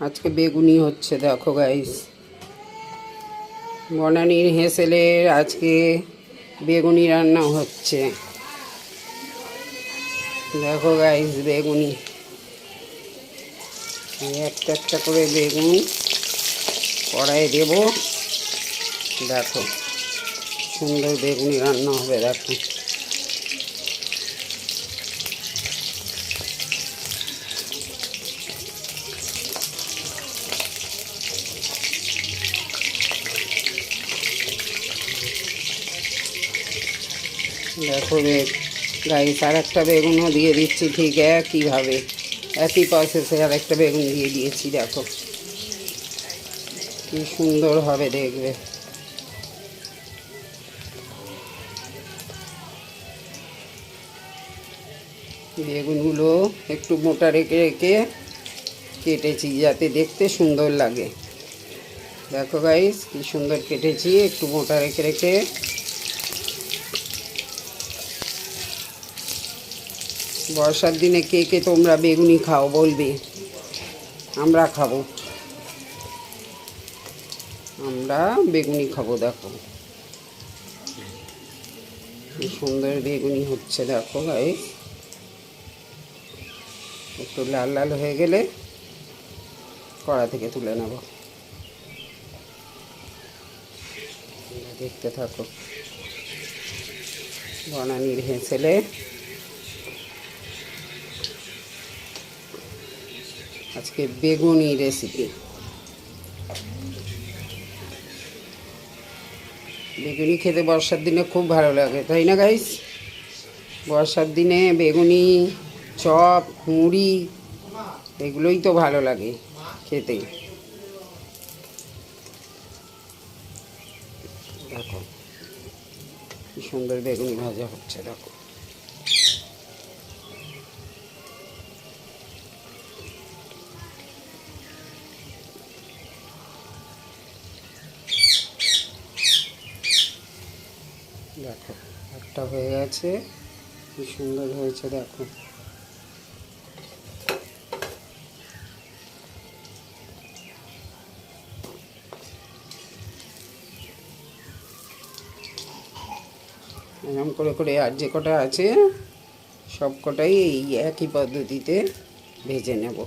আজকে বেগুনি হচ্ছে, দেখো গাইস। বনানীর হেসেলের আজকে বেগুনি রান্না হচ্ছে। দেখো গাইস, বেগুনি একটা একটা করে বেগুন কড়াইয়ে দেবো। দেখো সুন্দর বেগুনি রান্না হবে। দেখো দেখো গাইস, আর একটা বেগুনও দিয়ে দিচ্ছি ঠিক একইভাবে, একই প্রসেসে আর একটা বেগুন দিয়ে দিয়েছি। দেখো কি সুন্দর হবে দেখবে। বেগুনগুলো একটু মোটা রেখে রেখে কেটেছি যাতে দেখতে সুন্দর লাগে। দেখো গাইস কি সুন্দর কেটেছি, একটু মোটা রেখে রেখে। বর্ষার দিনে কে কে তোমরা বেগুনি খাও বলবে, আমরা খাবো, আমরা বেগুনি খাবো। দেখো কি সুন্দর বেগুনি হচ্ছে। দেখো গাইস, একটু লাল লাল হয়ে গেলে কড়া থেকে তুলে নেব। দেখতে থাকো। বনানীর হেসেলে আজকে বেগুনি রেসিপি। বেগুনি খেতে বর্ষার দিনে খুব ভালো লাগে, তাই না গাইস? বর্ষার দিনে বেগুনি, চপ, মুড়ি এগুলোই তো ভালো লাগে খেতে। দেখো কি সুন্দর বেগুনি ভাজা হচ্ছে। দেখো দেখো একটা হয়ে গেছে, কি সুন্দর হয়েছে। দেখো এরকম করে করে আর যে কটা আছে সব কটাই এই একই পদ্ধতিতে ভেজে নেব।